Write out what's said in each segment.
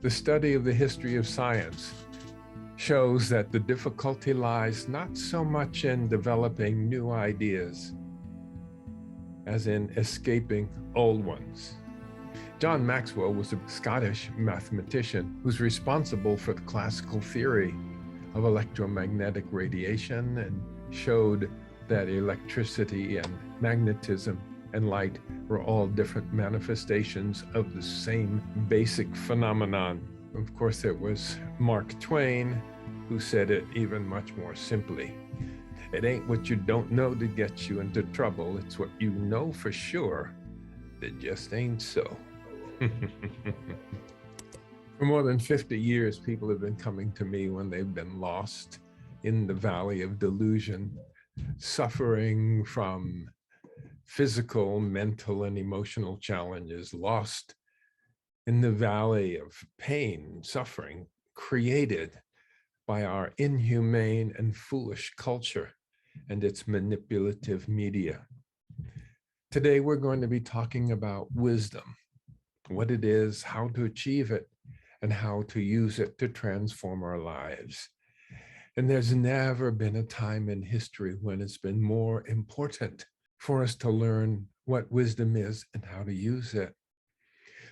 The study of the history of science shows that the difficulty lies not so much in developing new ideas as in escaping old ones. John Maxwell was a Scottish mathematician who's responsible for the classical theory of electromagnetic radiation and showed that electricity and magnetism and light were all different manifestations of the same basic phenomenon. Of course, it was Mark Twain who said it even much more simply. It ain't what you don't know that gets you into trouble. It's what you know for sure that just ain't so. For more than 50 years, people have been coming to me when they've been lost in the valley of delusion, suffering from physical, mental, and emotional challenges, lost in the valley of pain, suffering, created by our inhumane and foolish culture and its manipulative media. Today, we're going to be talking about wisdom, what it is, how to achieve it, and how to use it to transform our lives. And there's never been a time in history when it's been more important for us to learn what wisdom is and how to use it.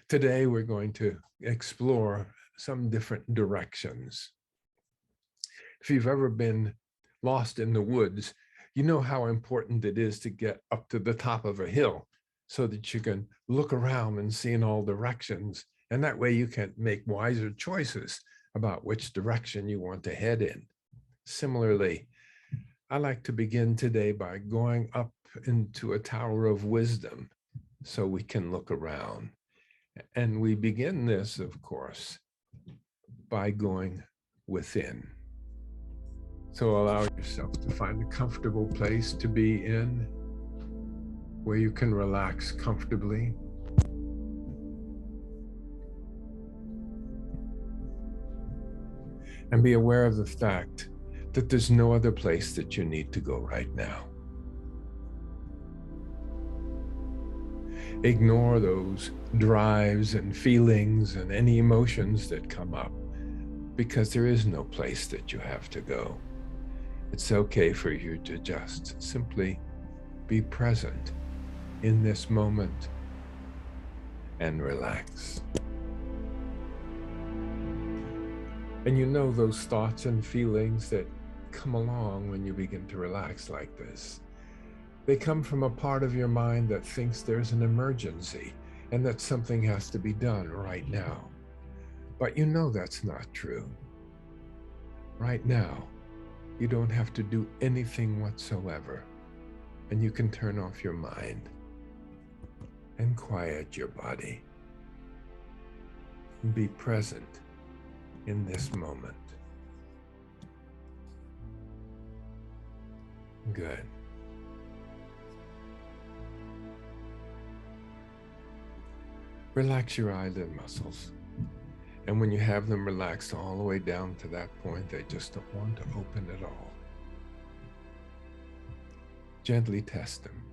Today, we're going to explore some different directions. If you've ever been lost in the woods, you know how important it is to get up to the top of a hill so that you can look around and see in all directions. And that way you can make wiser choices about which direction you want to head in. Similarly, I like to begin today by going up into a tower of wisdom so we can look around. And we begin this, of course, by going within. So allow yourself to find a comfortable place to be in, where you can relax comfortably. And be aware of the fact that there's no other place that you need to go right now. Ignore those drives and feelings and any emotions that come up, because there is no place that you have to go. It's okay for you to just simply be present in this moment and relax. And you know those thoughts and feelings that come along when you begin to relax like this. They come from a part of your mind that thinks there's an emergency and that something has to be done right now. But you know that's not true. Right now, you don't have to do anything whatsoever, and you can turn off your mind and quiet your body and be present in this moment. Good. Relax your eyelid muscles. And when you have them relaxed all the way down to that point, they just don't want to open at all. Gently test them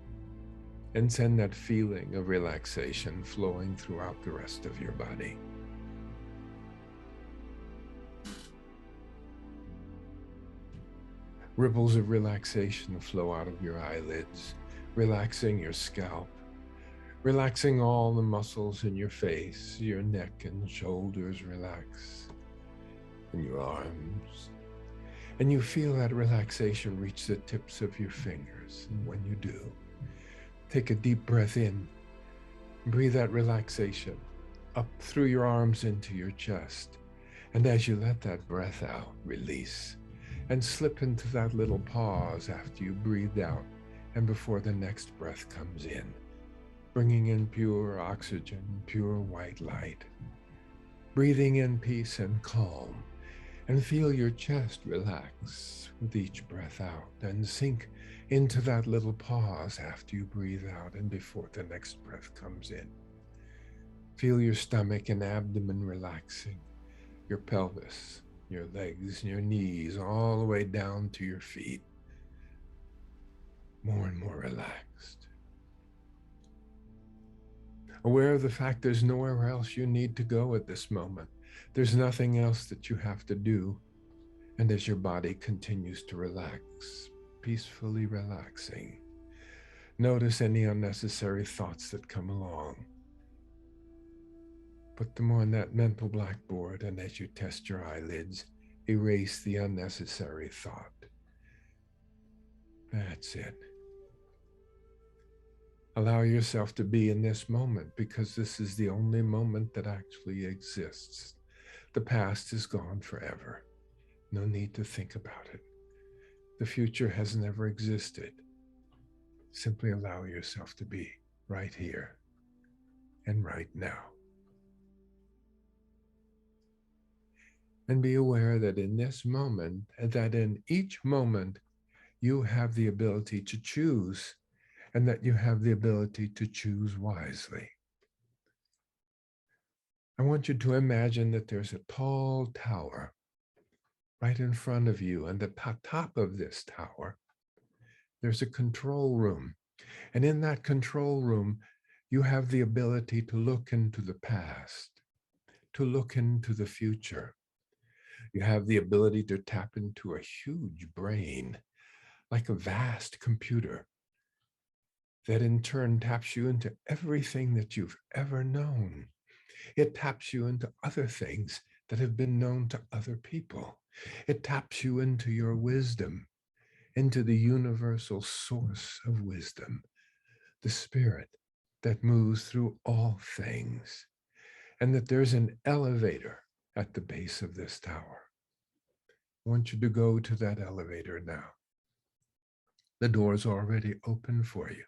and send that feeling of relaxation flowing throughout the rest of your body. Ripples of relaxation flow out of your eyelids, relaxing your scalp, relaxing all the muscles in your face, your neck and shoulders relax, and your arms. And you feel that relaxation reach the tips of your fingers. And when you do, take a deep breath in, breathe that relaxation up through your arms into your chest. And as you let that breath out, release and slip into that little pause after you breathe out and before the next breath comes in, bringing in pure oxygen, pure white light, breathing in peace and calm, and feel your chest relax with each breath out and sink into that little pause after you breathe out and before the next breath comes in. Feel your stomach and abdomen relaxing, your pelvis, your legs, your knees, all the way down to your feet, more and more relaxed. Aware of the fact there's nowhere else you need to go at this moment. There's nothing else that you have to do. And as your body continues to relax, peacefully relaxing, notice any unnecessary thoughts that come along. Put them on that mental blackboard, and as you test your eyelids, erase the unnecessary thought. That's it. Allow yourself to be in this moment, because this is the only moment that actually exists. The past is gone forever. No need to think about it. The future has never existed. Simply allow yourself to be right here and right now. And be aware that in this moment, that in each moment, you have the ability to choose, and that you have the ability to choose wisely. I want you to imagine that there's a tall tower right in front of you, and at the top of this tower, there's a control room. And in that control room, you have the ability to look into the past, to look into the future. You have the ability to tap into a huge brain, like a vast computer, that in turn taps you into everything that you've ever known. It taps you into other things that have been known to other people. It taps you into your wisdom, into the universal source of wisdom, the spirit that moves through all things, and that there's an elevator at the base of this tower. I want you to go to that elevator now. The door's already open for you.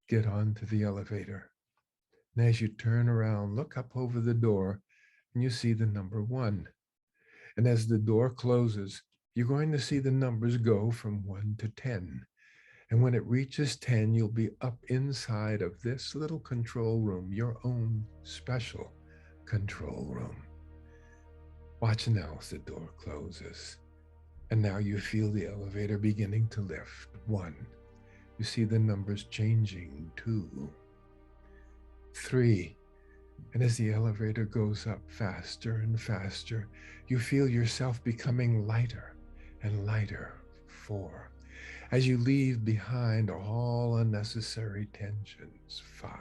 Get onto the elevator. And as you turn around, look up over the door, and you see the number 1. And as the door closes, you're going to see the numbers go from 1 to 10. And when it reaches 10, you'll be up inside of this little control room, your own special control room. Watch now as the door closes. And now you feel the elevator beginning to lift. 1. You see the numbers changing. 2, 3. And as the elevator goes up faster and faster, you feel yourself becoming lighter and lighter. 4. As you leave behind all unnecessary tensions. 5,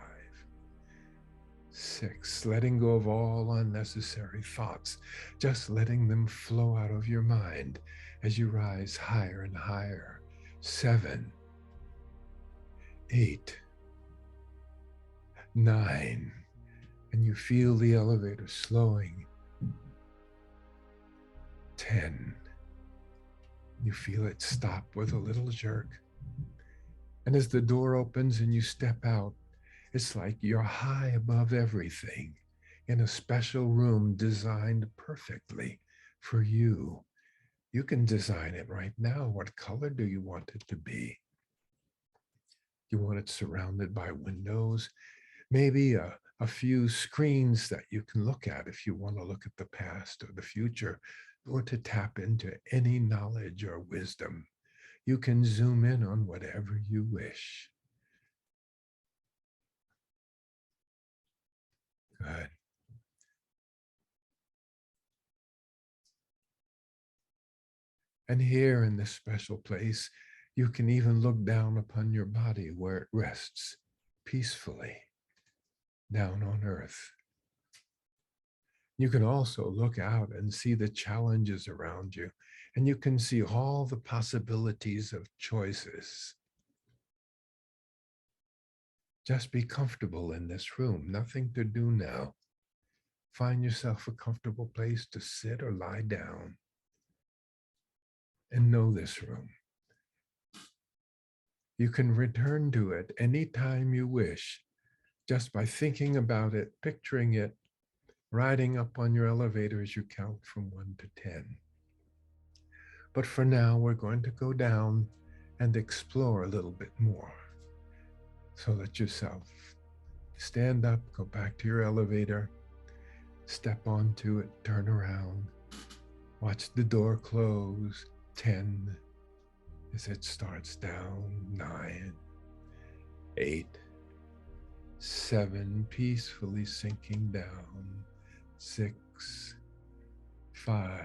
6, letting go of all unnecessary thoughts, just letting them flow out of your mind as you rise higher and higher. 7, 8, 9, and you feel the elevator slowing. 10, you feel it stop with a little jerk. And as the door opens and you step out, it's like you're high above everything in a special room designed perfectly for you. You can design it right now. What color do you want it to be? You want it surrounded by windows, maybe a few screens that you can look at if you want to look at the past or the future, or to tap into any knowledge or wisdom. You can zoom in on whatever you wish. Good. And here in this special place, you can even look down upon your body where it rests peacefully down on earth. You can also look out and see the challenges around you, and you can see all the possibilities of choices. Just be comfortable in this room. Nothing to do now. Find yourself a comfortable place to sit or lie down and know this room. You can return to it anytime you wish, just by thinking about it, picturing it, riding up on your elevator as you count from 1 to 10. But for now, we're going to go down and explore a little bit more. So let yourself stand up, go back to your elevator, step onto it, turn around, watch the door close. 10, as it starts down. 9, 8, 7, peacefully sinking down. 6, 5,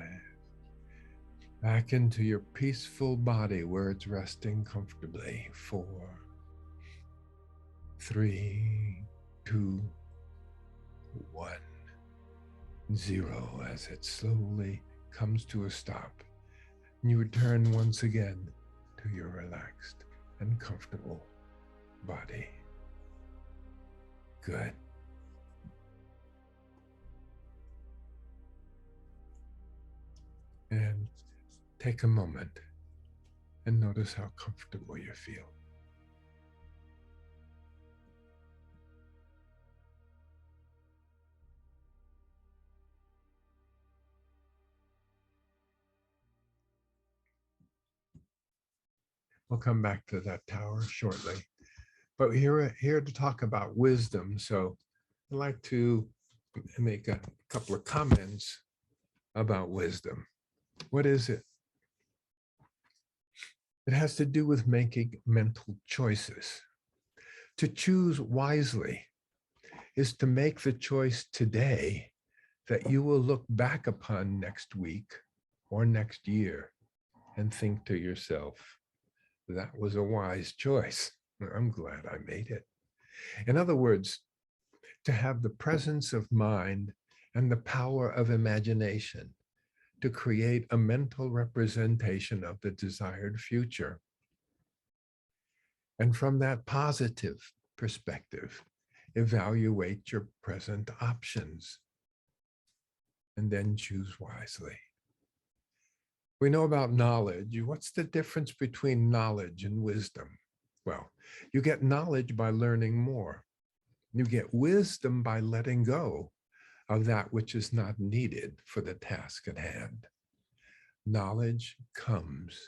back into your peaceful body where it's resting comfortably. 4, 3, 2, 1, 0, as it slowly comes to a stop. And you return once again to your relaxed and comfortable body. Good. And take a moment and notice how comfortable you feel. We'll come back to that tower shortly. But we're here to talk about wisdom. So I'd like to make a couple of comments about wisdom. What is it? It has to do with making mental choices. To choose wisely is to make the choice today that you will look back upon next week or next year and think to yourself, that was a wise choice. I'm glad I made it. In other words, to have the presence of mind and the power of imagination to create a mental representation of the desired future. And from that positive perspective, evaluate your present options and then choose wisely. We know about knowledge. What's the difference between knowledge and wisdom? Well, you get knowledge by learning more. You get wisdom by letting go of that which is not needed for the task at hand. Knowledge comes.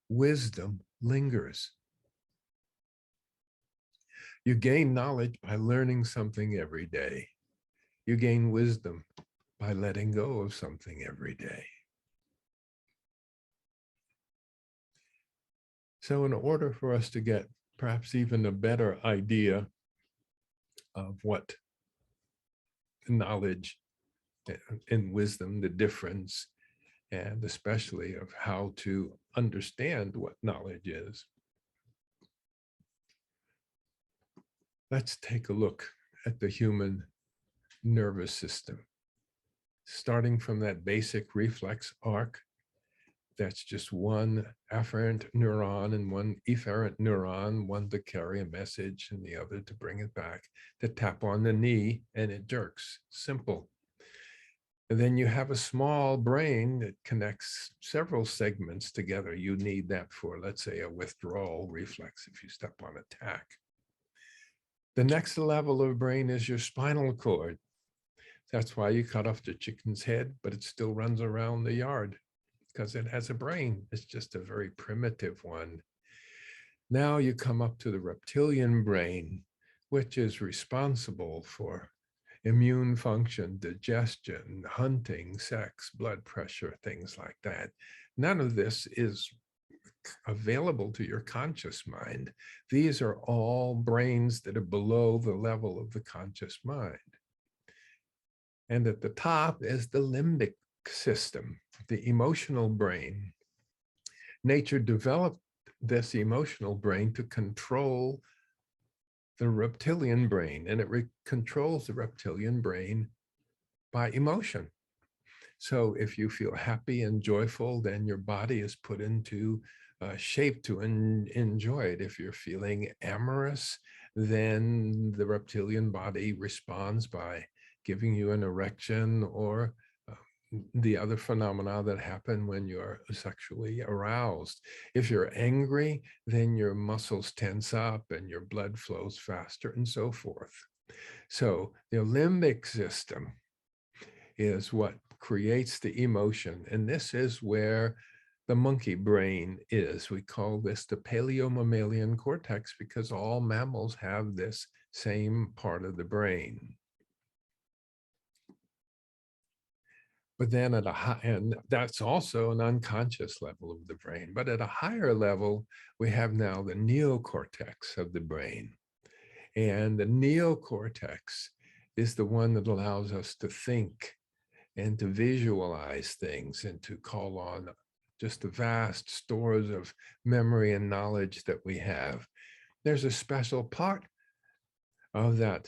Wisdom lingers. You gain knowledge by learning something every day. You gain wisdom by letting go of something every day. So in order for us to get perhaps even a better idea of what knowledge and wisdom, the difference, and especially of how to understand what knowledge is, let's take a look at the human nervous system. Starting from that basic reflex arc, that's just one afferent neuron and one efferent neuron, one to carry a message and the other to bring it back, to tap on the knee and it jerks. Simple. And then you have a small brain that connects several segments together. You need that for, let's say, a withdrawal reflex if you step on a tack. The next level of brain is your spinal cord. That's why you cut off the chicken's head, but it still runs around the yard because it has a brain. It's just a very primitive one. Now you come up to the reptilian brain, which is responsible for immune function, digestion, hunting, sex, blood pressure, things like that. None of this is available to your conscious mind. These are all brains that are below the level of the conscious mind. And at the top is the limbic system, the emotional brain. Nature developed this emotional brain to control the reptilian brain, and it controls the reptilian brain by emotion. So if you feel happy and joyful, then your body is put into shape to enjoy it. If you're feeling amorous, then the reptilian body responds by giving you an erection or the other phenomena that happen when you're sexually aroused. If you're angry, then your muscles tense up and your blood flows faster and so forth. So the limbic system is what creates the emotion. And this is where the monkey brain is. We call this the paleomammalian cortex because all mammals have this same part of the brain. But then at a high, and that's also an unconscious level of the brain, but at a higher level, we have now the neocortex of the brain. And the neocortex is the one that allows us to think and to visualize things and to call on just the vast stores of memory and knowledge that we have. There's a special part of that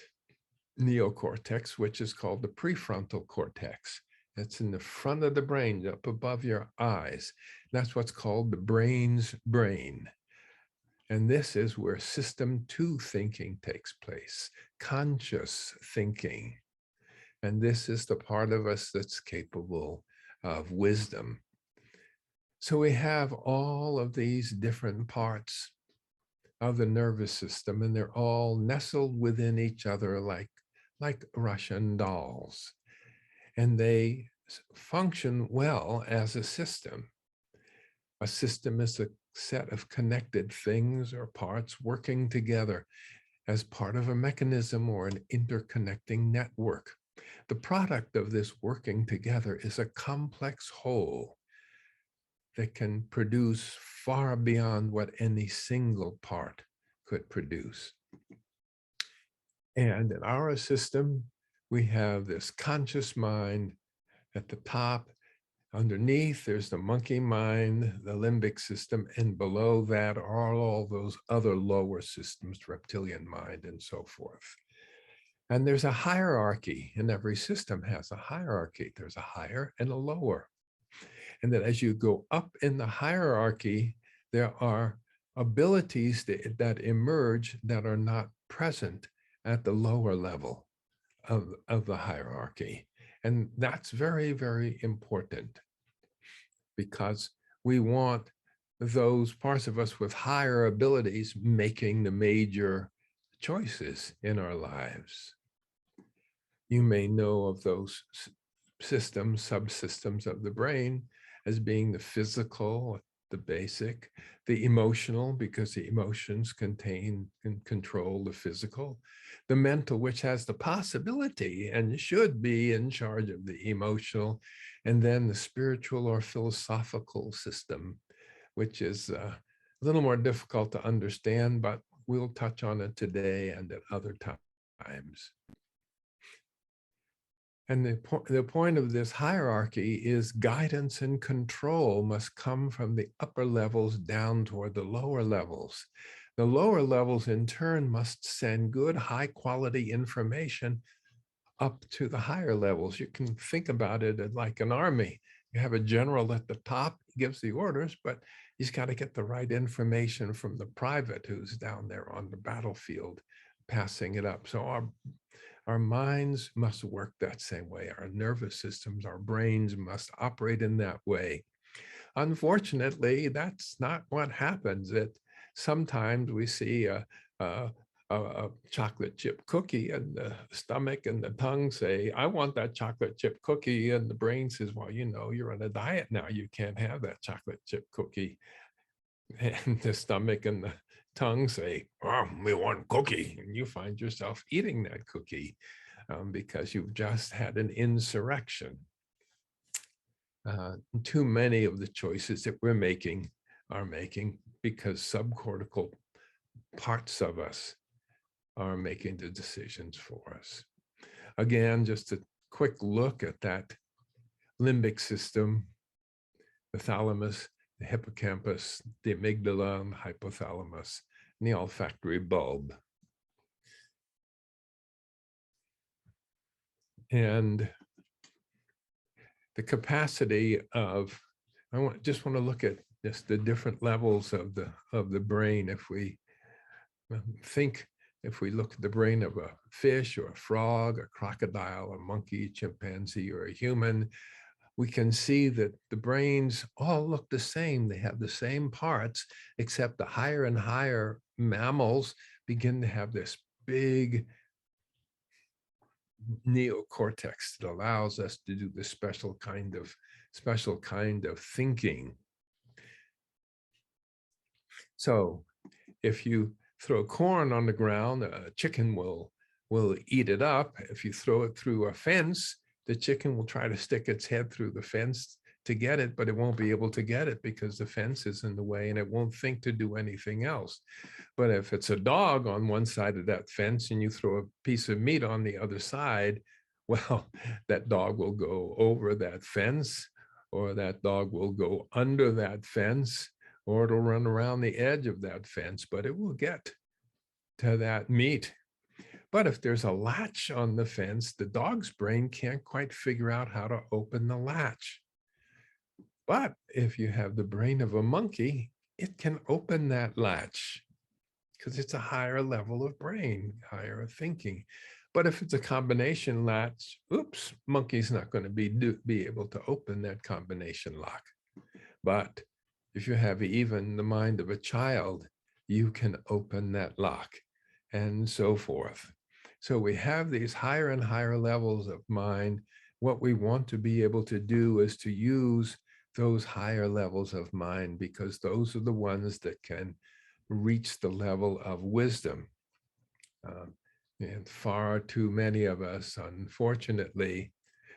neocortex, which is called the prefrontal cortex. It's in the front of the brain, up above your eyes. That's what's called the brain's brain. And this is where system 2 thinking takes place, conscious thinking. And this is the part of us that's capable of wisdom. So we have all of these different parts of the nervous system, and they're all nestled within each other like Russian dolls. And they function well as a system. A system is a set of connected things or parts working together as part of a mechanism or an interconnecting network. The product of this working together is a complex whole that can produce far beyond what any single part could produce. And in our system, we have this conscious mind at the top. Underneath, there's the monkey mind, the limbic system, and below that are all those other lower systems, reptilian mind, and so forth. And there's a hierarchy, and every system has a hierarchy. There's a higher and a lower. And that as you go up in the hierarchy, there are abilities that emerge that are not present at the lower level of the hierarchy. And that's very, very important, because we want those parts of us with higher abilities making the major choices in our lives. You may know of those systems, subsystems of the brain as being the physical, the basic, the emotional, because the emotions contain and control the physical, the mental, which has the possibility and should be in charge of the emotional, and then the spiritual or philosophical system, which is a little more difficult to understand, but we'll touch on it today and at other times. And the point of this hierarchy is guidance and control must come from the upper levels down toward the lower levels. The lower levels, in turn, must send good, high-quality information up to the higher levels. You can think about it like an army. You have a general at the top, gives the orders, but he's got to get the right information from the private who's down there on the battlefield, passing it up. So our minds must work that same way. Our nervous systems, our brains must operate in that way. Unfortunately, that's not what happens. Sometimes we see a chocolate chip cookie, and the stomach and the tongue say, I want that chocolate chip cookie. And the brain says, well, you know, you're on a diet now. You can't have that chocolate chip cookie. And the stomach and the tongue say, oh, we want cookie. And you find yourself eating that cookie because you've just had an insurrection. Too many of the choices that we're making are making because subcortical parts of us are making the decisions for us. Again, just a quick look at that limbic system, the thalamus, the hippocampus, the amygdala, and the hypothalamus, and the olfactory bulb. And the capacity of, just want to look at just the different levels of the brain. If we think, if we look at the brain of a fish or a frog, a crocodile, a monkey, chimpanzee, or a human, we can see that the brains all look the same. They have the same parts, except the higher and higher mammals begin to have this big neocortex that allows us to do this special kind of thinking. So if you throw corn on the ground, a chicken will eat it up. If you throw it through a fence, the chicken will try to stick its head through the fence to get it, but it won't be able to get it because the fence is in the way and it won't think to do anything else. But if it's a dog on one side of that fence and you throw a piece of meat on the other side, well, that dog will go over that fence, or that dog will go under that fence, or it'll run around the edge of that fence, but it will get to that meat. But if there's a latch on the fence, the dog's brain can't quite figure out how to open the latch. But if you have the brain of a monkey, it can open that latch because it's a higher level of brain, higher thinking. But if it's a combination latch, oops, monkey's not going to be able to open that combination lock. But if you have even the mind of a child, you can open that lock, and so forth. So we have these higher and higher levels of mind. What we want to be able to do is to use those higher levels of mind, because those are the ones that can reach the level of wisdom. And far too many of us, unfortunately,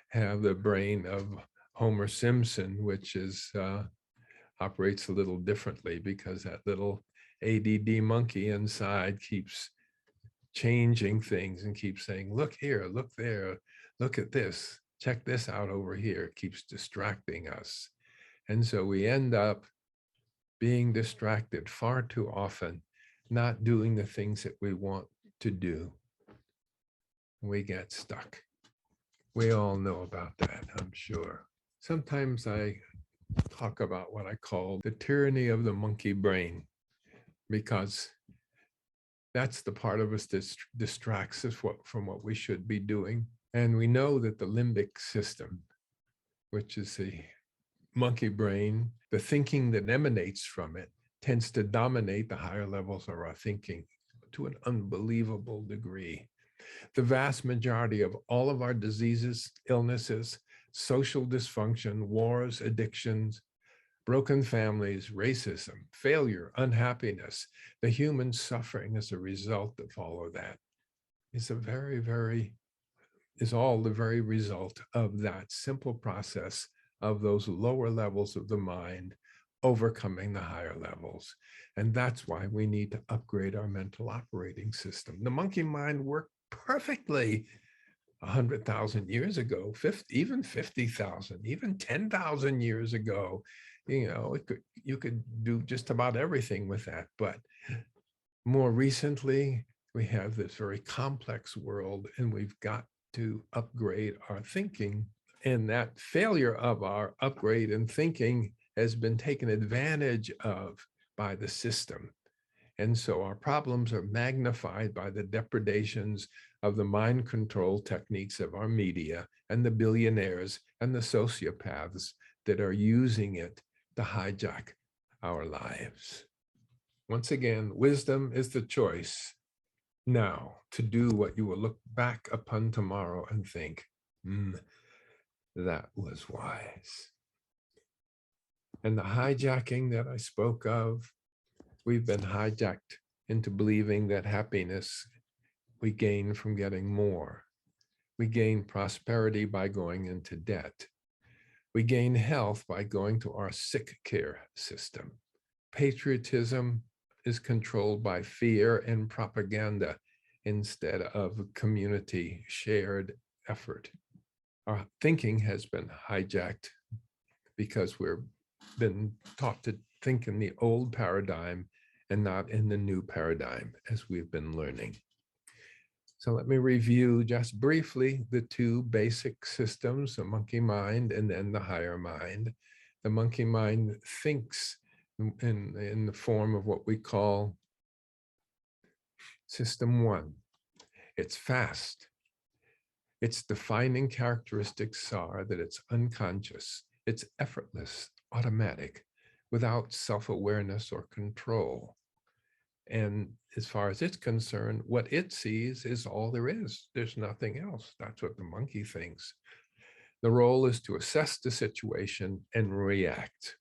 have the brain of Homer Simpson, which is operates a little differently, because that little ADD monkey inside keeps changing things and keeps saying, look here, look there, look at this, check this out over here. It keeps distracting us. And so we end up being distracted far too often, not doing the things that we want to do. We get stuck. We all know about that, I'm sure. Sometimes I talk about what I call the tyranny of the monkey brain, because that's the part of us that distracts us from what we should be doing. And we know that the limbic system, which is the monkey brain, the thinking that emanates from it, tends to dominate the higher levels of our thinking to an unbelievable degree. The vast majority of all of our diseases, illnesses, social dysfunction, wars, addictions, broken families, racism, failure, unhappiness, the human suffering as a result of all of that is all the very result of that simple process of those lower levels of the mind overcoming the higher levels. And that's why we need to upgrade our mental operating system. The monkey mind worked perfectly 100,000 years ago, even 50,000, even 10,000 years ago. You could do just about everything with that. But more recently, we have this very complex world, and we've got to upgrade our thinking. And that failure of our upgrade in thinking has been taken advantage of by the system. And so our problems are magnified by the depredations of the mind control techniques of our media and the billionaires and the sociopaths that are using it to hijack our lives. Once again, wisdom is the choice now to do what you will look back upon tomorrow and think, that was wise. And the hijacking that I spoke of, we've been hijacked into believing that happiness we gain from getting more. We gain prosperity by going into debt. We gain health by going to our sick care system. Patriotism is controlled by fear and propaganda instead of community shared effort. Our thinking has been hijacked because we've been taught to think in the old paradigm and not in the new paradigm, as we've been learning. So let me review just briefly the two basic systems, the monkey mind and then the higher mind. The monkey mind thinks in the form of what we call system one. It's fast. Its defining characteristics are that it's unconscious, it's effortless, automatic, without self-awareness or control. And as far as it's concerned, what it sees is all there is. There's nothing else. That's what the monkey thinks. The role is to assess the situation and react.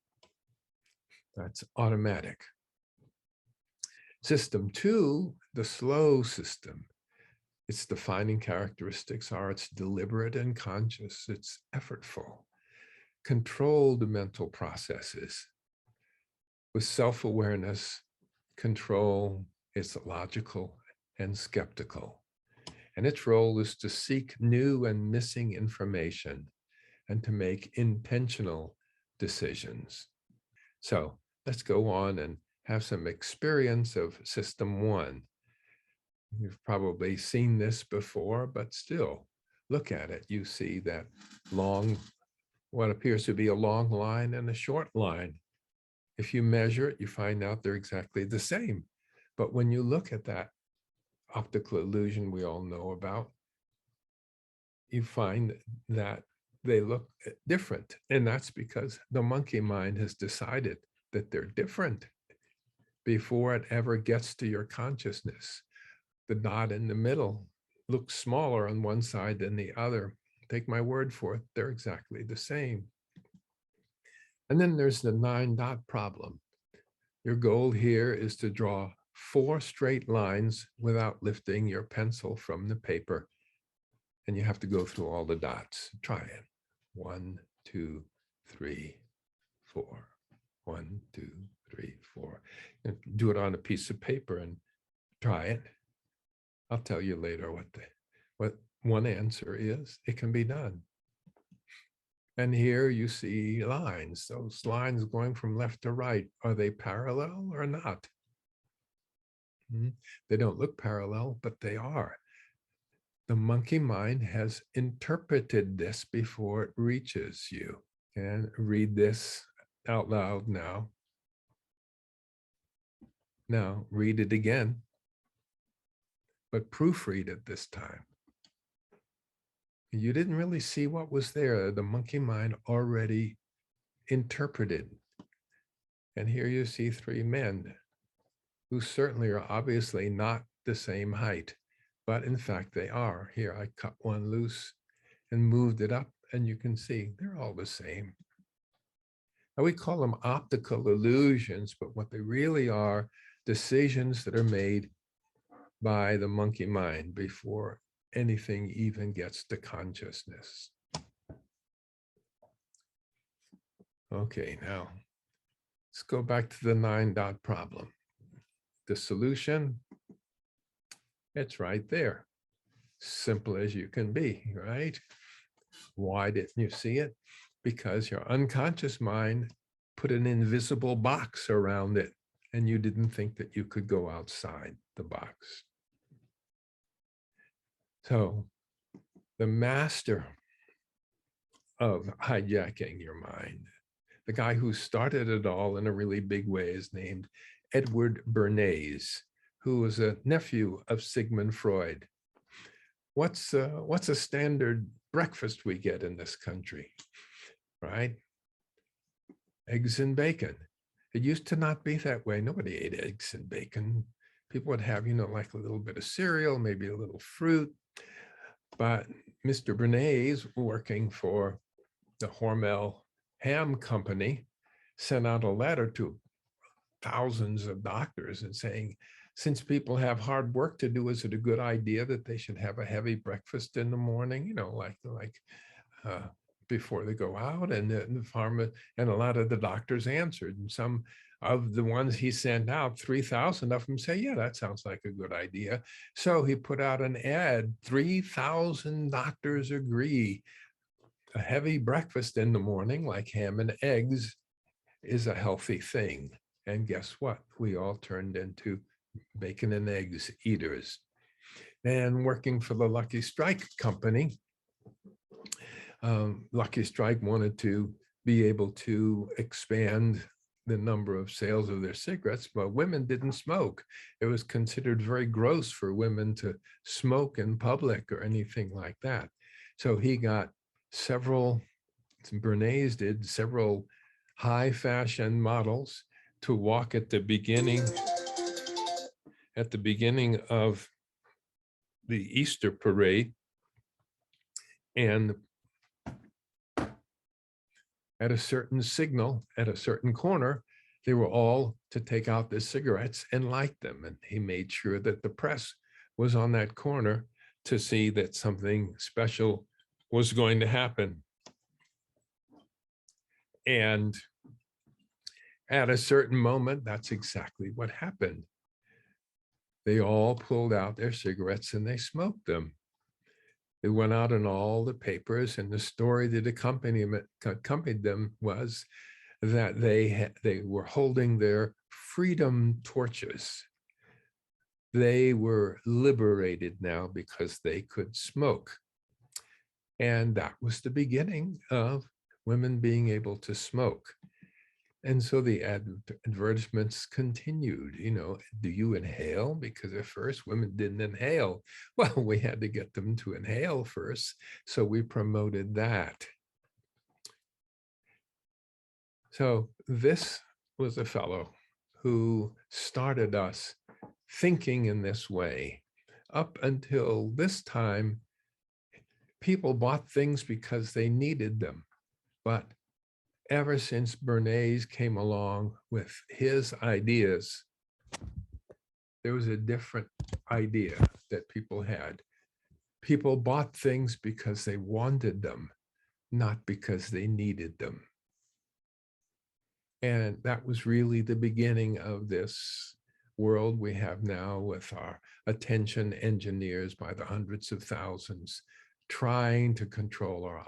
That's automatic. System two, the slow system. Its defining characteristics are it's deliberate and conscious. It's effortful, controlled mental processes. With self-awareness, control is logical and skeptical. And its role is to seek new and missing information and to make intentional decisions. So let's go on and have some experience of system one. You've probably seen this before, but still look at it. You see that long, what appears to be a long line and a short line. If you measure it, you find out they're exactly the same. But when you look at that optical illusion we all know about, you find that they look different. And that's because the monkey mind has decided that they're different before it ever gets to your consciousness. The dot in the middle looks smaller on one side than the other. Take my word for it, they're exactly the same. And then there's the 9-dot problem. Your goal here is to draw 4 straight lines without lifting your pencil from the paper. And you have to go through all the dots. Try it. 1, 2, 3, 4. 1, 2, 3, 4. And do it on a piece of paper and try it. I'll tell you later what one answer is. It can be done. And here you see lines. Those lines going from left to right. Are they parallel or not? They don't look parallel, but they are. The monkey mind has interpreted this before it reaches you. And read this out loud now. Now read it again, but proofread it this time. You didn't really see what was there. The monkey mind already interpreted. And here you see 3 men who certainly are obviously not the same height, but in fact they are. Here I cut one loose and moved it up, and you can see they're all the same. Now we call them optical illusions, but what they really are, decisions that are made by the monkey mind before anything even gets to consciousness. Okay, now let's go back to the 9-dot problem. The solution, it's right there. Simple as you can be, right? Why didn't you see it? Because your unconscious mind put an invisible box around it, and you didn't think that you could go outside the box. So the master of hijacking your mind, the guy who started it all in a really big way, is named Edward Bernays, who was a nephew of Sigmund Freud. What's a standard breakfast we get in this country, right? Eggs and bacon. It used to not be that way. Nobody ate eggs and bacon. People would have, like a little bit of cereal, maybe a little fruit. But Mr. Bernays, working for the Hormel Ham Company, sent out a letter to thousands of doctors and saying, since people have hard work to do, is it a good idea that they should have a heavy breakfast in the morning, before they go out? And the pharma and a lot of the doctors answered, and some of the ones he sent out, 3,000 of them say, yeah, that sounds like a good idea. So he put out an ad, 3,000 doctors agree. A heavy breakfast in the morning, like ham and eggs, is a healthy thing. And guess what? We all turned into bacon and eggs eaters. And working for the Lucky Strike company, Lucky Strike wanted to be able to expand the number of sales of their cigarettes, but women didn't smoke. It was considered very gross for women to smoke in public or anything like that. So he got Bernays did several high fashion models to walk at the beginning of the Easter parade, and at a certain signal, at a certain corner, they were all to take out the cigarettes and light them. And he made sure that the press was on that corner to see that something special was going to happen. And at a certain moment, that's exactly what happened. They all pulled out their cigarettes and they smoked them. It went out in all the papers, and the story that accompanied them was that they were holding their freedom torches. They were liberated now because they could smoke. And that was the beginning of women being able to smoke. And so the advertisements continued, do you inhale? Because at first women didn't inhale. Well, we had to get them to inhale first. So we promoted that. So this was a fellow who started us thinking in this way. Up until this time, people bought things because they needed them. But ever since Bernays came along with his ideas, there was a different idea that people had. People bought things because they wanted them, not because they needed them. And that was really the beginning of this world we have now with our attention engineers by the hundreds of thousands trying to control our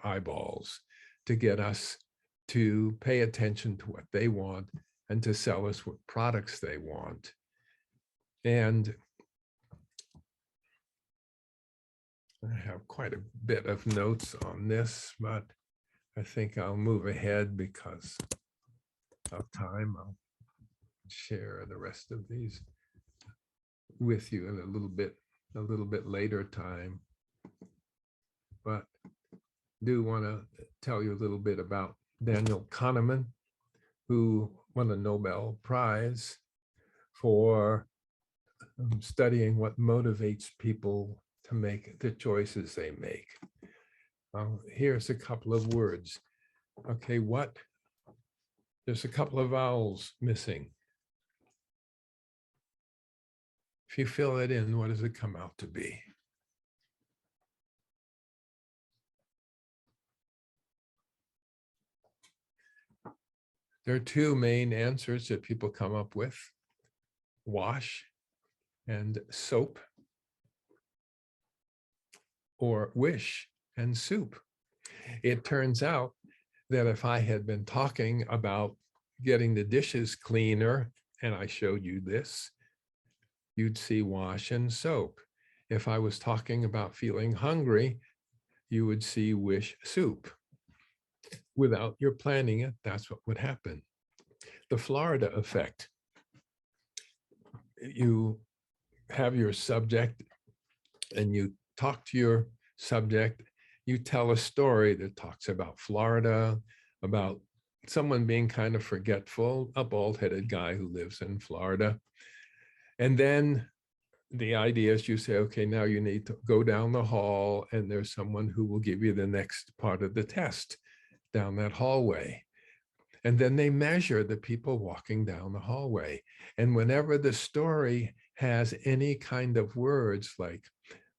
eyeballs, to get us to pay attention to what they want and to sell us what products they want. And I have quite a bit of notes on this, but I think I'll move ahead because of time. I'll share the rest of these with you in a little bit later time. But do want to tell you a little bit about Daniel Kahneman, who won a Nobel Prize for studying what motivates people to make the choices they make. Here's a couple of words. Okay, there's a couple of vowels missing. If you fill it in, what does it come out to be? There are two main answers that people come up with: wash and soap, or wish and soup. It turns out that if I had been talking about getting the dishes cleaner and I showed you this, you'd see wash and soap. If I was talking about feeling hungry, you would see wish soup. Without your planning it, that's what would happen. The Florida effect. You have your subject and you talk to your subject. You tell a story that talks about Florida, about someone being kind of forgetful, a bald-headed guy who lives in Florida. And then the idea is you say, okay, now you need to go down the hall and there's someone who will give you the next part of the test down that hallway. And then they measure the people walking down the hallway. And whenever the story has any kind of words like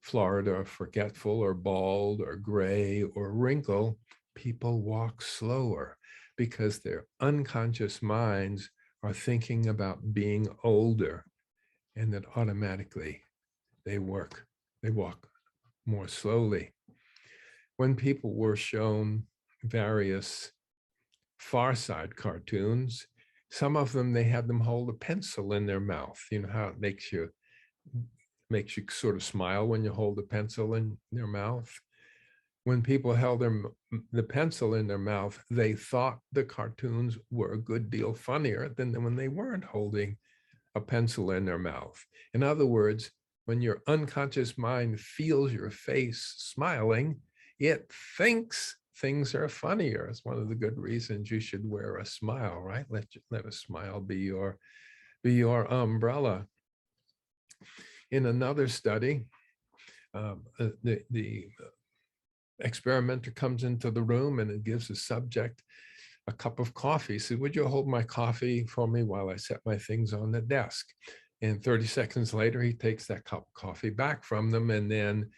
Florida, forgetful, or bald, or gray, or wrinkle, people walk slower because their unconscious minds are thinking about being older, and that automatically they walk more slowly. When people were shown various Far Side cartoons, some of them, they had them hold a pencil in their mouth. You know how it makes you sort of smile when you hold a pencil in their mouth? When people held the pencil in their mouth, they thought the cartoons were a good deal funnier than when they weren't holding a pencil in their mouth. In other words, when your unconscious mind feels your face smiling, it thinks things are funnier. It's one of the good reasons you should wear a smile, right? Let a smile be your umbrella. In another study, the experimenter comes into the room and it gives the subject a cup of coffee. He said, would you hold my coffee for me while I set my things on the desk? And 30 seconds later, he takes that cup of coffee back from them and then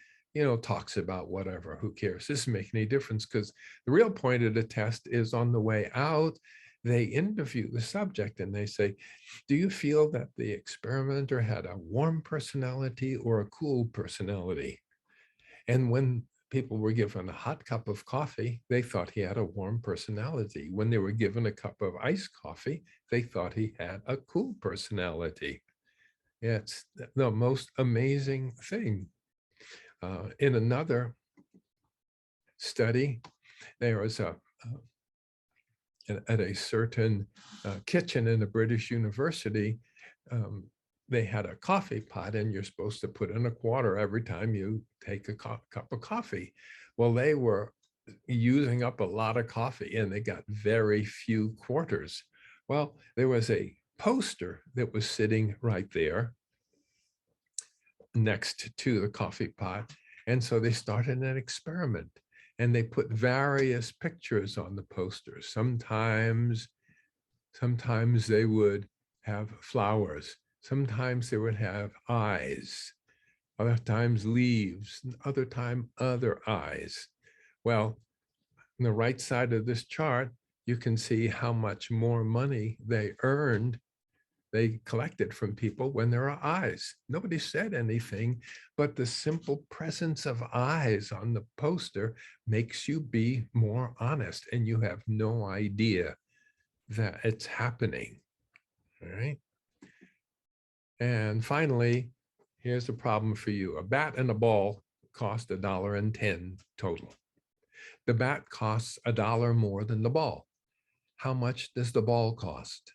talks about whatever, who cares? This doesn't make any difference, because the real point of the test is on the way out, they interview the subject and they say, do you feel that the experimenter had a warm personality or a cool personality? And when people were given a hot cup of coffee, they thought he had a warm personality. When they were given a cup of iced coffee, they thought he had a cool personality. Yeah, it's the most amazing thing. In another study, there was at a certain kitchen in a British university, they had a coffee pot, and you're supposed to put in a quarter every time you take a cup of coffee. Well, they were using up a lot of coffee, and they got very few quarters. Well, there was a poster that was sitting right there next to the coffee pot. And so they started an experiment, and they put various pictures on the posters. Sometimes they would have flowers. Sometimes they would have eyes. Other times leaves, and other time other eyes. Well, on the right side of this chart, you can see how much more money they collected from people when there are eyes. Nobody said anything, but the simple presence of eyes on the poster makes you be more honest, and you have no idea that it's happening. All right. And finally, here's the problem for you. A bat and a ball cost $1.10 total. The bat costs $1 more than the ball. How much does the ball cost?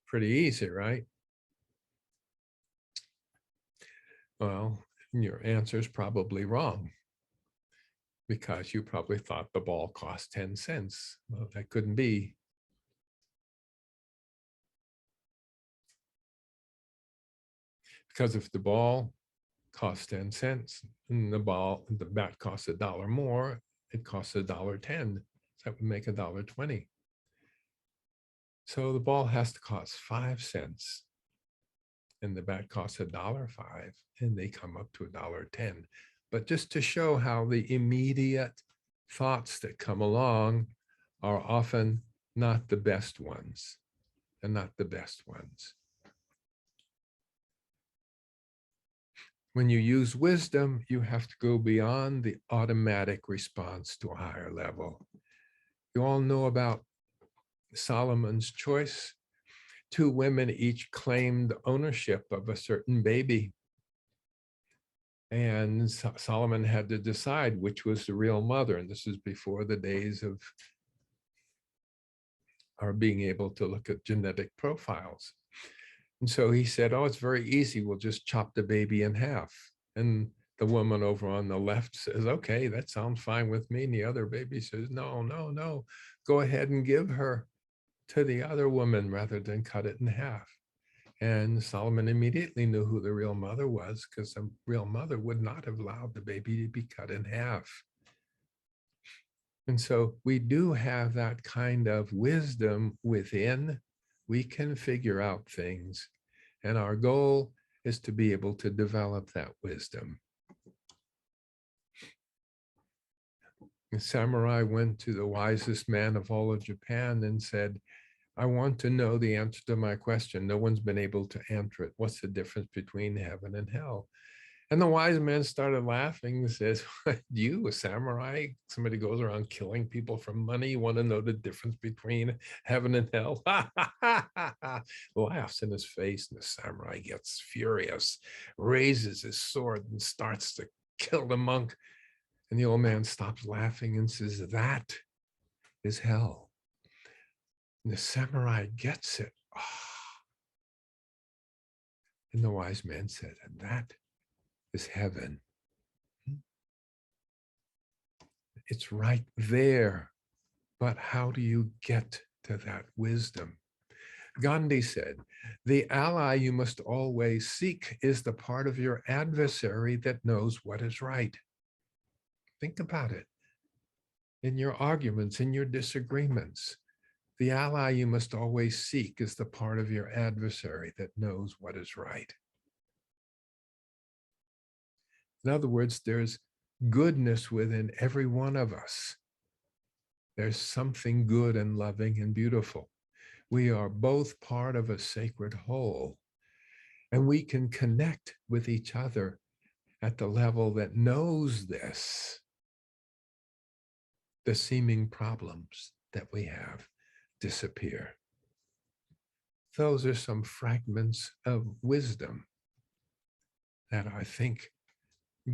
Pretty easy, right? Well, your answer is probably wrong, because you probably thought the ball cost 10 cents. Well, that couldn't be. Because if the ball costs 10 cents and the bat costs $1 more, it costs $1.10. So that would make $1.20. So the ball has to cost 5 cents, and the bat costs $1.05, and they come up to $1.10. But just to show how the immediate thoughts that come along are often not the best ones, and not the best ones. When you use wisdom, you have to go beyond the automatic response to a higher level. You all know about Solomon's choice. 2 women each claimed ownership of a certain baby. And Solomon had to decide which was the real mother. And this is before the days of our being able to look at genetic profiles. And so he said, oh, it's very easy. We'll just chop the baby in half. And the woman over on the left says, okay, that sounds fine with me. And the other baby says, no, no, no, go ahead and give her to the other woman rather than cut it in half. And Solomon immediately knew who the real mother was, because the real mother would not have allowed the baby to be cut in half. And so we do have that kind of wisdom within. We can figure out things, and our goal is to be able to develop that wisdom. The samurai went to the wisest man of all of Japan and said, I want to know the answer to my question. No one's been able to answer it. What's the difference between heaven and hell? And the wise man started laughing and says, you, a samurai, somebody goes around killing people for money, you want to know the difference between heaven and hell? Laughs in his face, and the samurai gets furious, raises his sword and starts to kill the monk. And the old man stops laughing and says, that is hell. And the samurai gets it. And the wise man said, and that is heaven. It's right there. But how do you get to that wisdom? Gandhi said, the ally you must always seek is the part of your adversary that knows what is right. Think about it. In your arguments, in your disagreements, the ally you must always seek is the part of your adversary that knows what is right. In other words, there's goodness within every one of us. There's something good and loving and beautiful. We are both part of a sacred whole, and we can connect with each other at the level that knows this. The seeming problems that we have disappear. Those are some fragments of wisdom that I think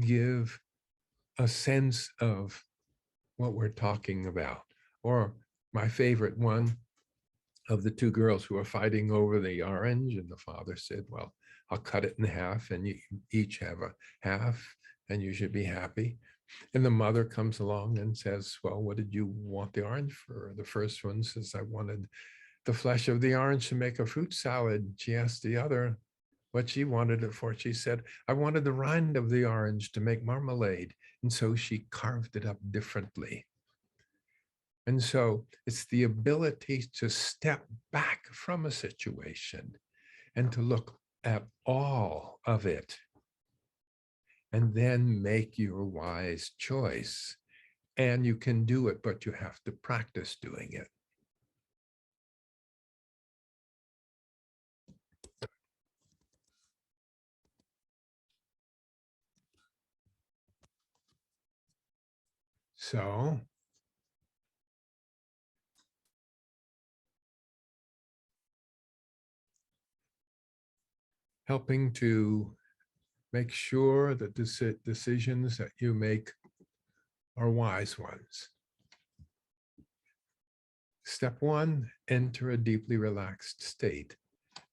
give a sense of what we're talking about. Or my favorite one of the two girls who are fighting over the orange, and the father said, well, I'll cut it in half and you each have a half and you should be happy. And the mother comes along and says, well, what did you want the orange for? The first one says, I wanted the flesh of the orange to make a fruit salad. She asked the other what she wanted it for. She said, I wanted the rind of the orange to make marmalade. And so she carved it up differently. And so it's the ability to step back from a situation and to look at all of it and then make your wise choice. And you can do it, but you have to practice doing it. So helping to make sure that the decisions that you make are wise ones. Step one, enter a deeply relaxed state.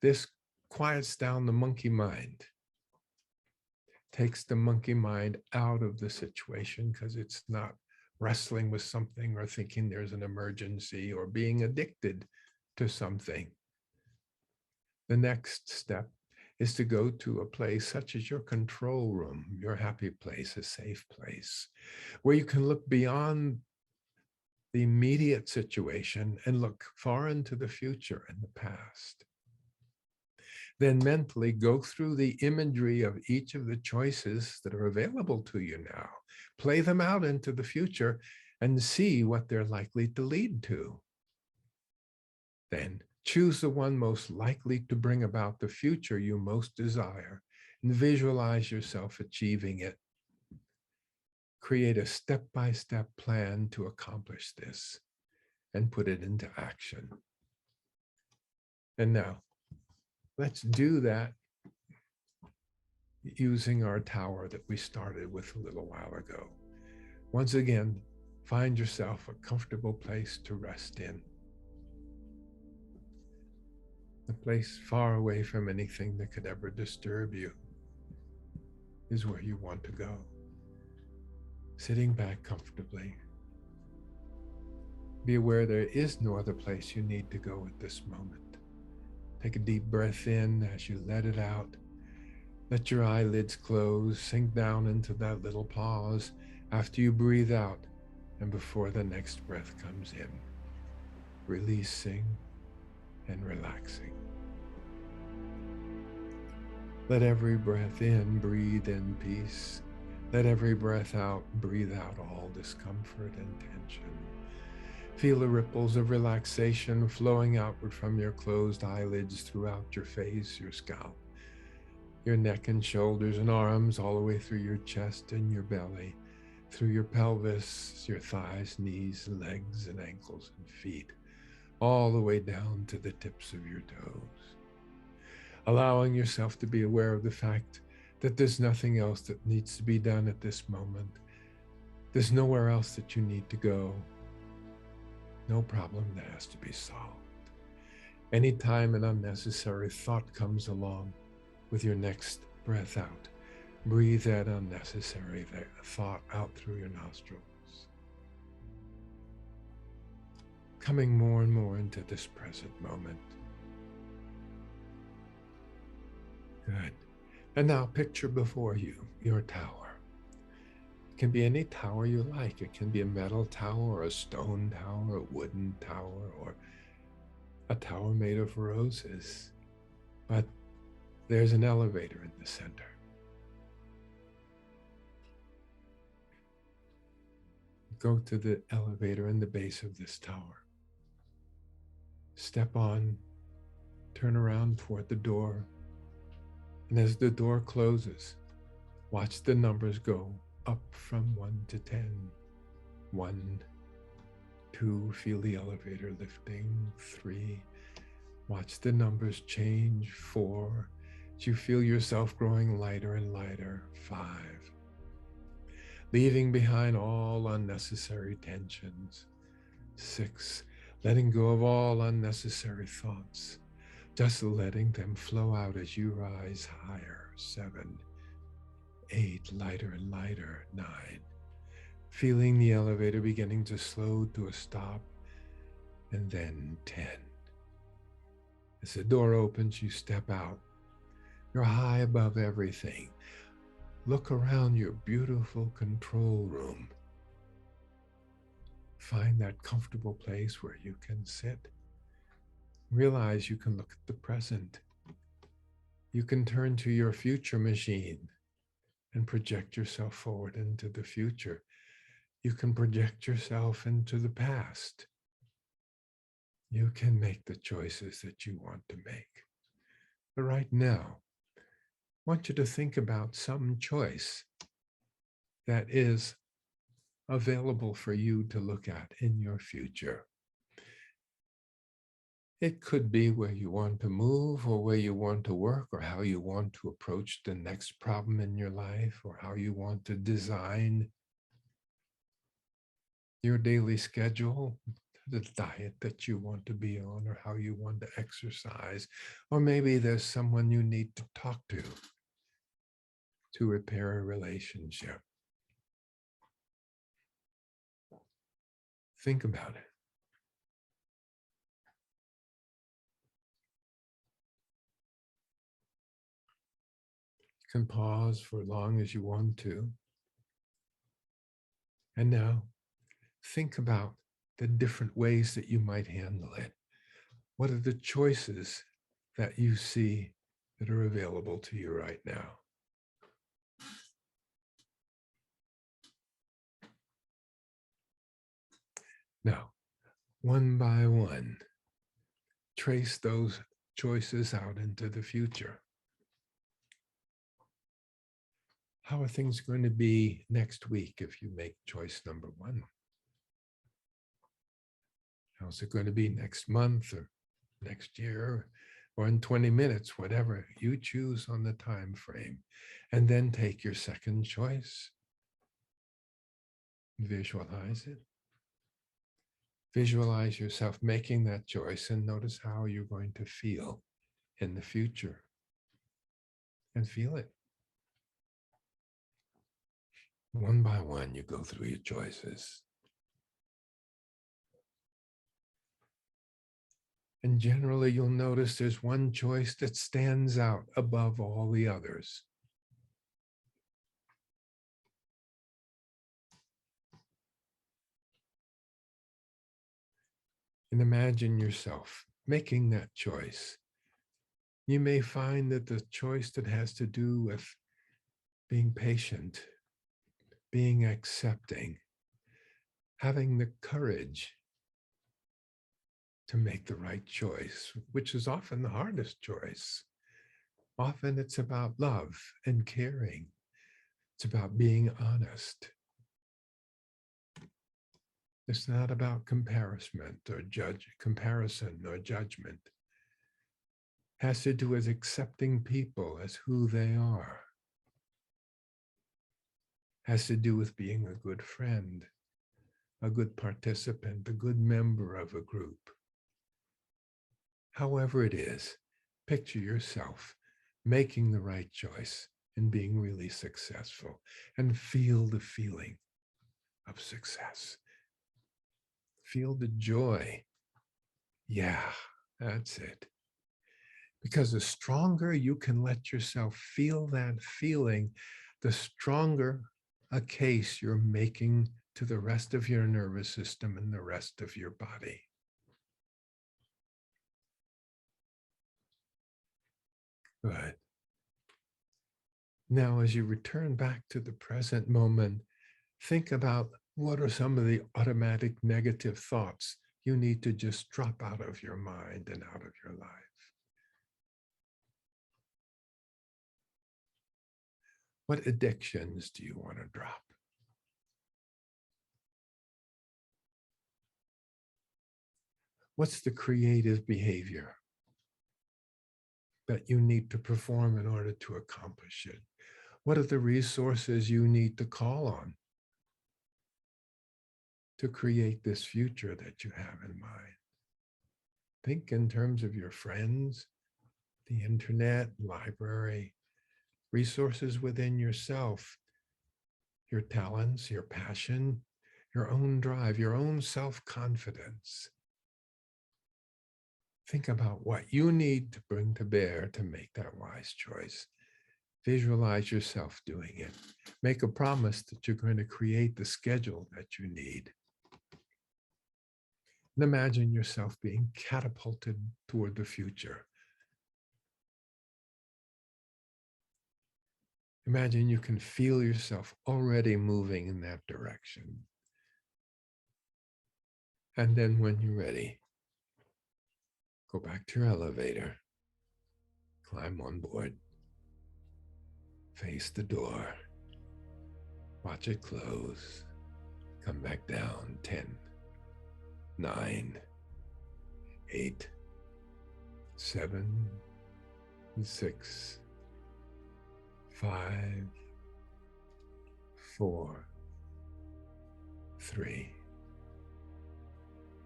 This quiets down the monkey mind, takes the monkey mind out of the situation because it's not wrestling with something or thinking there's an emergency or being addicted to something. The next step is to go to a place such as your control room, your happy place, a safe place, where you can look beyond the immediate situation and look far into the future and the past. Then mentally go through the imagery of each of the choices that are available to you now, play them out into the future and see what they're likely to lead to. Then choose the one most likely to bring about the future you most desire and visualize yourself achieving it. Create a step-by-step plan to accomplish this and put it into action. And now, let's do that using our tower that we started with a little while ago. Once again, find yourself a comfortable place to rest in. A place far away from anything that could ever disturb you is where you want to go. Sitting back comfortably. Be aware there is no other place you need to go at this moment. Take a deep breath in as you let it out. Let your eyelids close, sink down into that little pause after you breathe out and before the next breath comes in. Releasing and relaxing. Let every breath in breathe in peace. Let every breath out breathe out all discomfort and tension. Feel the ripples of relaxation flowing outward from your closed eyelids throughout your face, your scalp, your neck and shoulders and arms, all the way through your chest and your belly, through your pelvis, your thighs, knees, legs, and ankles and feet, all the way down to the tips of your toes. Allowing yourself to be aware of the fact that there's nothing else that needs to be done at this moment. There's nowhere else that you need to go. No problem that has to be solved. Anytime an unnecessary thought comes along with your next breath out, breathe that unnecessary thought out through your nostrils. Coming more and more into this present moment. Good. And now picture before you your tower. It can be any tower you like. It can be a metal tower, or a stone tower, a wooden tower, or a tower made of roses. But there's an elevator in the center. Go to the elevator in the base of this tower. Step on, turn around toward the door, and as the door closes, watch the numbers go up from 1 to 10. 1, 2, feel the elevator lifting. 3, watch the numbers change. 4, as you feel yourself growing lighter and lighter. 5, leaving behind all unnecessary tensions. 6, letting go of all unnecessary thoughts, just letting them flow out as you rise higher. 7, 8, lighter and lighter. 9, feeling the elevator beginning to slow to a stop. And then 10. As the door opens, you step out. You're high above everything. Look around your beautiful control room. Find that comfortable place where you can sit. Realize you can look at the present. You can turn to your future machine and project yourself forward into the future. You can project yourself into the past. You can make the choices that you want to make. But right now, I want you to think about some choice that is available for you to look at in your future. It could be where you want to move, or where you want to work, or how you want to approach the next problem in your life, or how you want to design your daily schedule, the diet that you want to be on, or how you want to exercise. Or maybe there's someone you need to talk to repair a relationship. Think about it. You can pause for as long as you want to. And now think about the different ways that you might handle it. What are the choices that you see that are available to you right now? Now, one by one, trace those choices out into the future. How are things going to be next week if you make choice number 1? How's it going to be next month, or next year, or in 20 minutes, whatever you choose on the time frame? And then take your second choice. Visualize it. Visualize yourself making that choice, and notice how you're going to feel in the future. And feel it. One by one, you go through your choices. And generally, you'll notice there's one choice that stands out above all the others. And imagine yourself making that choice. You may find that the choice that has to do with being patient, being accepting, having the courage to make the right choice, which is often the hardest choice. Often it's about love and caring. It's about being honest. It's not about comparison or judgment. It has to do with accepting people as who they are. It has to do with being a good friend, a good participant, a good member of a group. However it is, picture yourself making the right choice and being really successful, and feel the feeling of success. Feel the joy. Yeah, that's it. Because the stronger you can let yourself feel that feeling, the stronger a case you're making to the rest of your nervous system and the rest of your body. Good. Now, as you return back to the present moment, think about What are some of the automatic negative thoughts you need to just drop out of your mind and out of your life? What addictions do you want to drop? What's the creative behavior that you need to perform in order to accomplish it? What are the resources you need to call on to create this future that you have in mind? Think in terms of your friends, the internet, library, resources within yourself, your talents, your passion, your own drive, your own self-confidence. Think about what you need to bring to bear to make that wise choice. Visualize yourself doing it. Make a promise that you're going to create the schedule that you need. And imagine yourself being catapulted toward the future. Imagine you can feel yourself already moving in that direction. And then when you're ready, go back to your elevator, climb on board, face the door, watch it close, come back down. 10, 9, 8, 7, 6, 5, 4, 3,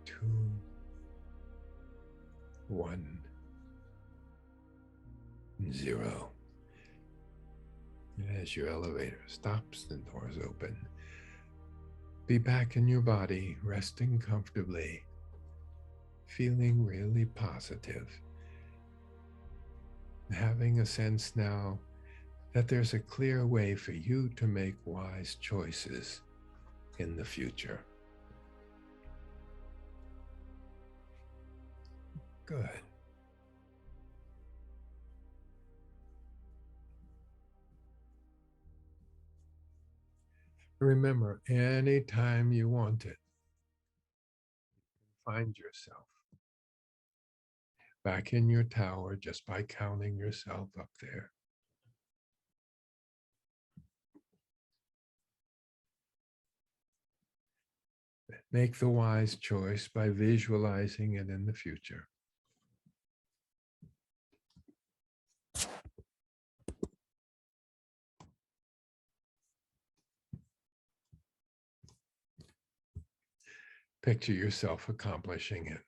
2, 1, 0. As your elevator stops, the doors open. Be back in your body, resting comfortably, feeling really positive, having a sense now that there's a clear way for you to make wise choices in the future. Good. Remember, anytime you want it, find yourself back in your tower just by counting yourself up there. Make the wise choice by visualizing it in the future. Picture yourself accomplishing it.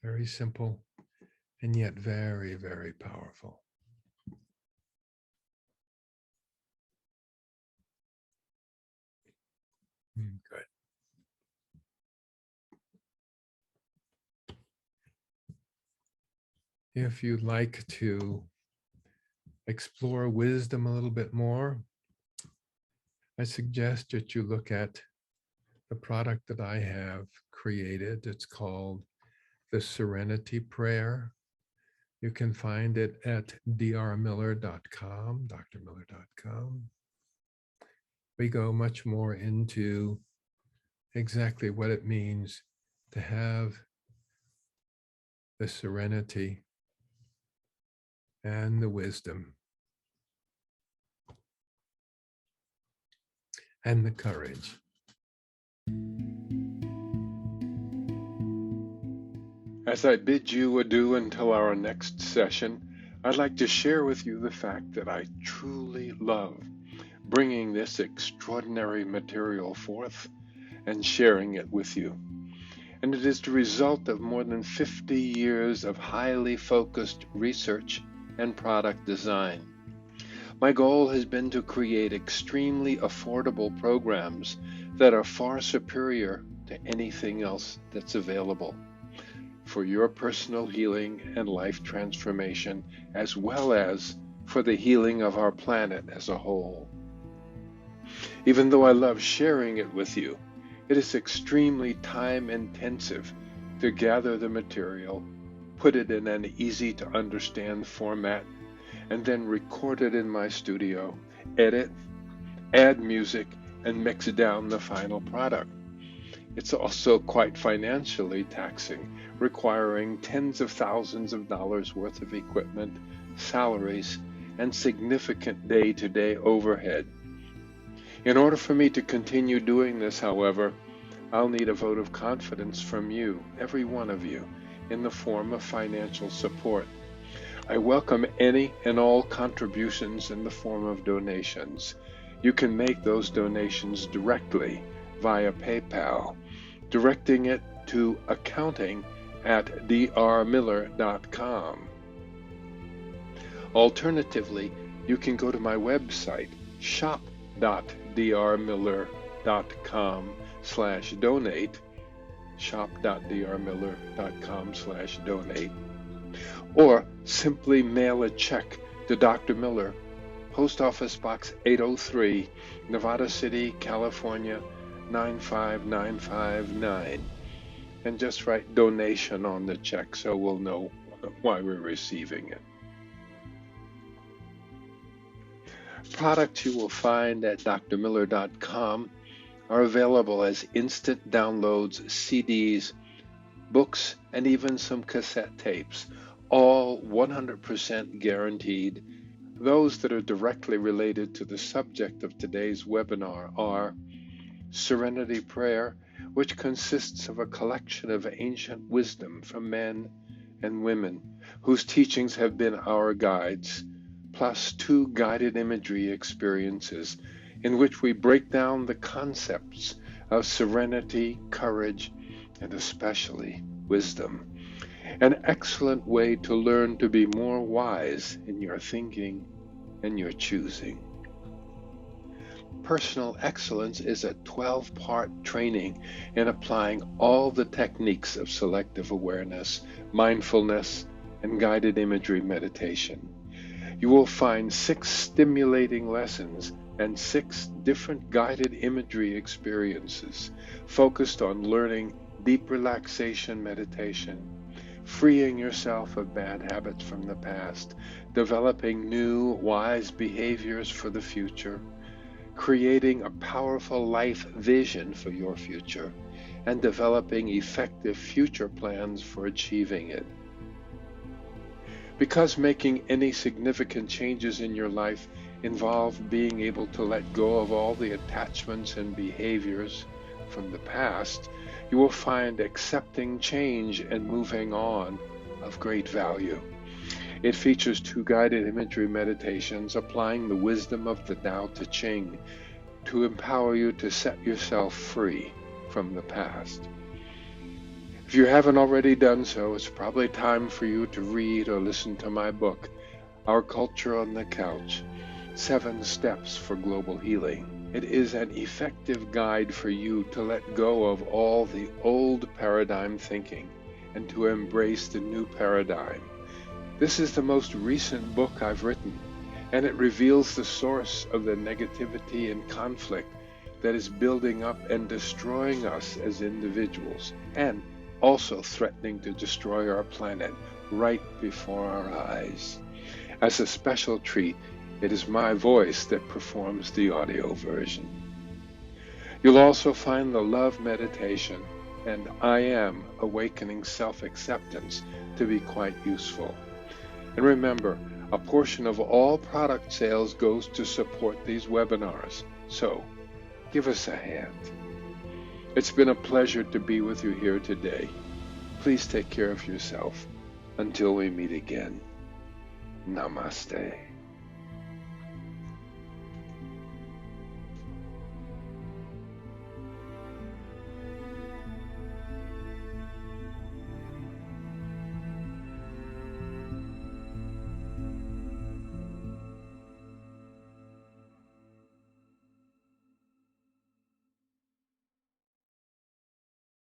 Very simple and yet very, very powerful. Good. If you'd like to explore wisdom a little bit more, I suggest that you look at the product that I have created. It's called the Serenity Prayer. You can find it at drmiller.com, drmiller.com. We go much more into exactly what it means to have the serenity and the wisdom and the courage. As I bid you adieu until our next session, I'd like to share with you the fact that I truly love bringing this extraordinary material forth and sharing it with you. And it is the result of more than 50 years of highly focused research and product design. My goal has been to create extremely affordable programs that are far superior to anything else that's available for your personal healing and life transformation, as well as for the healing of our planet as a whole. Even though I love sharing it with you, it is extremely time-intensive to gather the material, put it in an easy-to-understand format, and then record it in my studio, edit, add music, and mix down the final product. It's also quite financially taxing, requiring tens of thousands of dollars worth of equipment, salaries, and significant day-to-day overhead. In order for me to continue doing this, however, I'll need a vote of confidence from you, every one of you, in the form of financial support. I welcome any and all contributions in the form of donations. You can make those donations directly via PayPal, directing it to accounting@drmiller.com. Alternatively, you can go to my website, shop.drmiller.com/donate, shop.drmiller.com/donate, or simply mail a check to Dr. Miller, Post Office Box 803, Nevada City, California, 95959, and just write donation on the check so we'll know why we're receiving it. Products you will find at drmiller.com are available as instant downloads, CDs, books, and even some cassette tapes, all 100% guaranteed. Those that are directly related to the subject of today's webinar are Serenity Prayer, which consists of a collection of ancient wisdom from men and women whose teachings have been our guides, plus 2 guided imagery experiences in which we break down the concepts of serenity, courage, and especially wisdom. An excellent way to learn to be more wise in your thinking and your choosing. Personal Excellence is a 12-part training in applying all the techniques of selective awareness, mindfulness, and guided imagery meditation. You will find 6 stimulating lessons and 6 different guided imagery experiences focused on learning deep relaxation meditation, freeing yourself of bad habits from the past, developing new, wise behaviors for the future, creating a powerful life vision for your future, and developing effective future plans for achieving it. Because making any significant changes in your life involve being able to let go of all the attachments and behaviors from the past, you will find accepting change and moving on of great value. It features 2 guided imagery meditations applying the wisdom of the Tao Te Ching to empower you to set yourself free from the past. If you haven't already done so, it's probably time for you to read or listen to my book, Our Culture on the Couch, 7 Steps for Global Healing. It is an effective guide for you to let go of all the old paradigm thinking and to embrace the new paradigm. This is the most recent book I've written, and it reveals the source of the negativity and conflict that is building up and destroying us as individuals, and also threatening to destroy our planet right before our eyes. As a special treat, it is my voice that performs the audio version. You'll also find the love meditation and I Am Awakening Self-Acceptance to be quite useful. And remember, a portion of all product sales goes to support these webinars, so give us a hand. It's been a pleasure to be with you here today. Please take care of yourself. Until we meet again, namaste.